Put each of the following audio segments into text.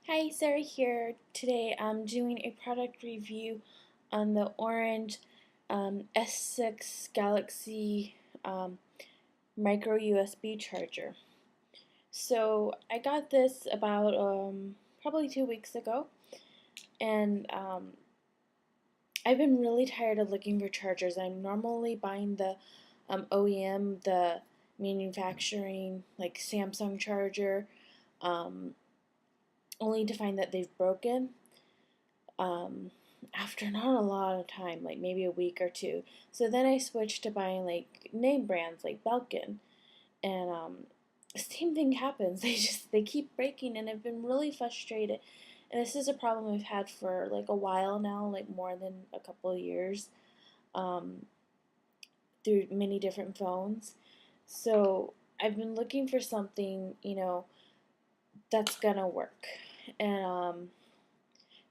Hi, Sarah here. Today I'm doing a product review on the Orange S6 Galaxy um, micro USB charger. So I got this about probably 2 weeks ago, and I've been really tired of looking for chargers. I'm normally buying the OEM, the manufacturing, like Samsung charger, um, only to find that they've broken. um, after not a lot of time, like maybe a week or two. So then I switched to buying like name brands like Belkin, and same thing happens. They keep breaking, and I've been really frustrated. And this is a problem I've had for like a while now, like more than a couple of years, um, through many different phones. So I've been looking for something, that's gonna work, and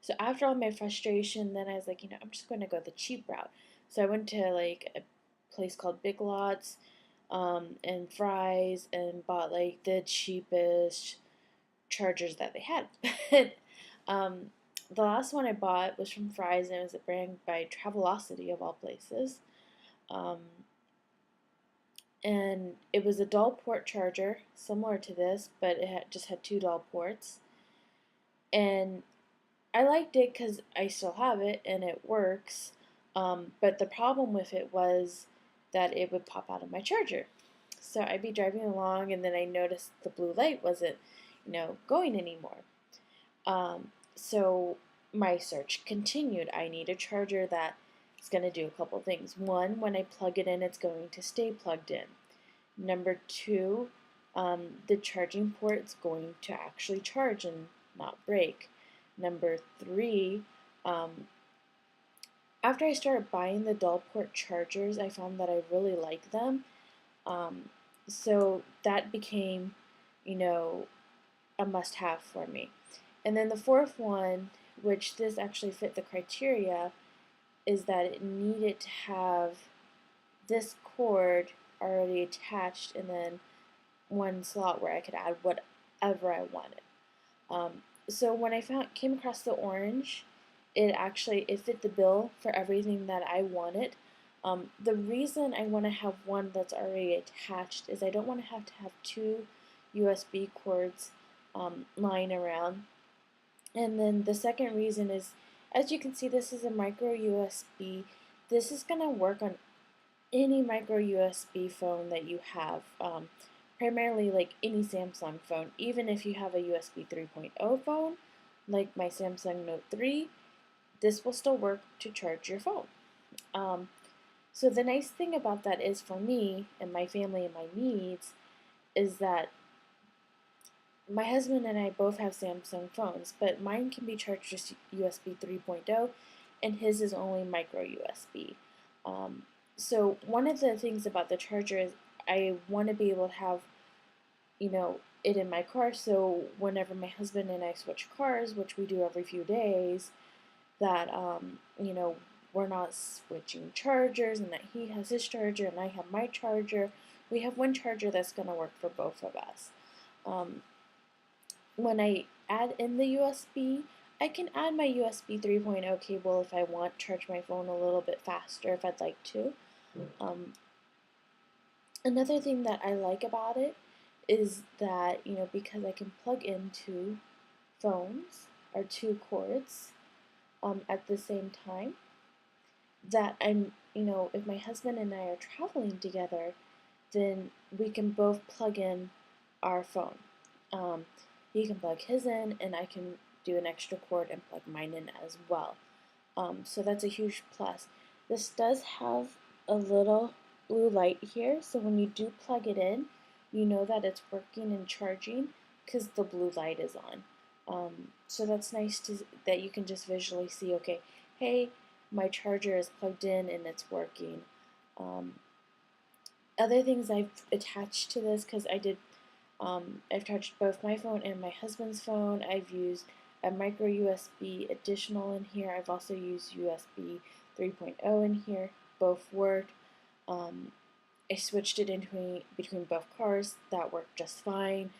so after all my frustration, then I was like, I'm just going to go the cheap route. So I went to like a place called Big Lots, and Fry's, and bought like the cheapest chargers that they had. um, the last one I bought was from Fry's, and it was a brand by Travelocity of all places. Um, and it was a dual port charger, similar to this, but just had two dual ports. And I liked it because I still have it and it works. But the problem with it was that it would pop out of my charger. So I'd be driving along and then I noticed the blue light wasn't, going anymore. So my search continued. I need a charger that is going to do a couple things. One, when I plug it in, it's going to stay plugged in. Number two, the charging port is going to actually charge and not break. Number three, um, after I started buying the dual port chargers, I found that I really like them. Um, so that became, you know, a must have for me. And then the fourth one, which this actually fit the criteria, is that it needed to have this cord already attached and then one slot where I could add whatever I wanted. So when I came across the orange, it fit the bill for everything that I wanted. The reason I want to have one that's already attached is I don't want to have two USB cords lying around. And then the second reason is, as you can see, this is a micro USB. This is going to work on any micro USB phone that you have, primarily like any Samsung phone, even if you have a USB 3.0 phone, like my Samsung Note 3, this will still work to charge your phone. Um, so the nice thing about that is for me and my family and my needs is that my husband and I both have Samsung phones, but mine can be charged just USB 3.0 and his is only micro USB. Um, so one of the things about the charger is I want to be able to have, it in my car, so whenever my husband and I switch cars, which we do every few days, that, we're not switching chargers and that he has his charger and I have my charger. We have one charger that's going to work for both of us. Um, when I add in the USB, I can add my USB 3.0 cable if I want, charge my phone a little bit faster if I'd like to. Um, Another thing that I like about it is that, because I can plug in two phones or two cords at the same time, that if my husband and I are traveling together, then we can both plug in our phone. Um, he can plug his in, and I can do an extra cord and plug mine in as well. So that's a huge plus. This does have a little blue light here, so when you do plug it in, you know that it's working and charging because the blue light is on. So that's nice that you can just visually see, okay, hey, my charger is plugged in and it's working. Um, Other things I've attached to this, because I've charged both my phone and my husband's phone. I've used a micro USB additional in here. I've also used USB 3.0 in here. Both worked. I switched it in between both cars. That worked just fine.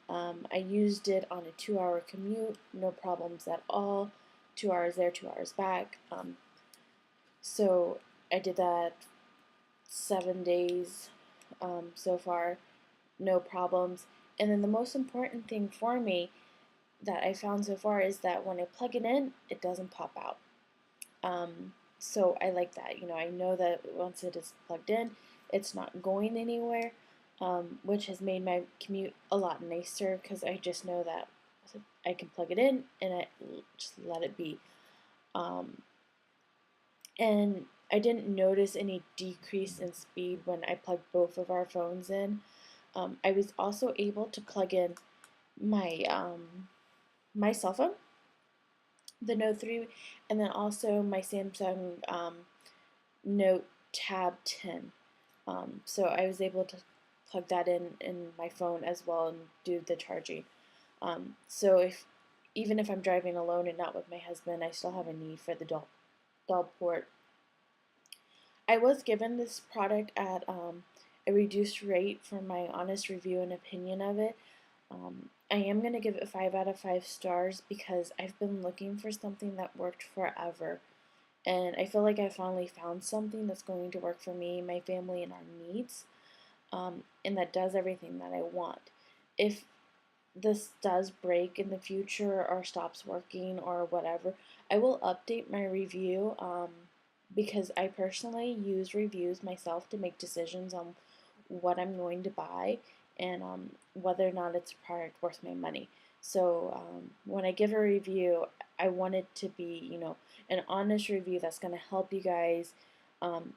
I used it on a 2-hour commute, no problems at all. 2 hours there, 2 hours back. So I did that 7 days so far, no problems. And then the most important thing for me that I found so far is that when I plug it in, it doesn't pop out. So I like that. I know that once it is plugged in, it's not going anywhere, which has made my commute a lot nicer because I just know that I can plug it in and I just let it be. Um, and I didn't notice any decrease in speed when I plugged both of our phones in. I was also able to plug in my my cell phone, the Note 3, and then also my Samsung Note Tab 10. So I was able to plug that in my phone as well and do the charging. So even if I'm driving alone and not with my husband, I still have a need for the dual port. I was given this product at a reduced rate for my honest review and opinion of it. I am going to give it 5 out of 5 stars because I've been looking for something that worked forever. And I feel like I finally found something that's going to work for me, my family, and our needs, and that does everything that I want. If this does break in the future or stops working or whatever, I will update my review because I personally use reviews myself to make decisions on what I'm going to buy and whether or not it's a product worth my money. So when I give a review, I want it to be, an honest review that's going to help you guys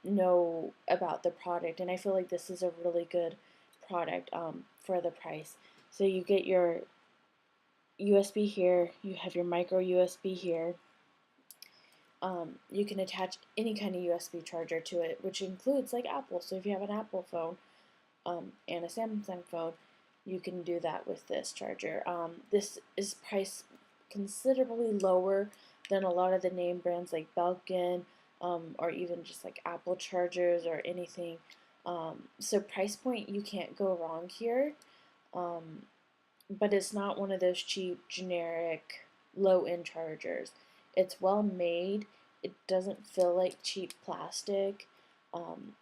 know about the product. And I feel like this is a really good product for the price. So you get your USB here, you have your micro USB here. You can attach any kind of USB charger to it, which includes like Apple. So if you have an Apple phone and a Samsung phone, you can do that with this charger. This is priced considerably lower than a lot of the name brands like Belkin or even just like Apple chargers or anything. So price point, you can't go wrong here. But it's not one of those cheap, generic, low-end chargers. It's well made. It doesn't feel like cheap plastic. I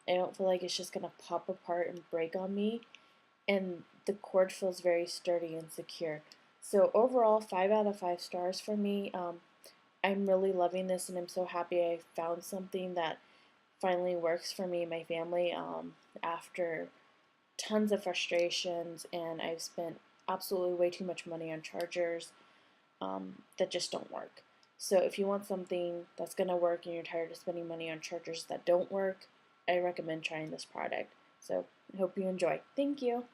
don't feel like it's just gonna pop apart and break on me. And the cord feels very sturdy and secure. So overall, 5 out of 5 stars for me. I'm really loving this, and I'm so happy I found something that finally works for me and my family after tons of frustrations, and I've spent absolutely way too much money on chargers that just don't work. So if you want something that's going to work and you're tired of spending money on chargers that don't work, I recommend trying this product. So I hope you enjoy. Thank you.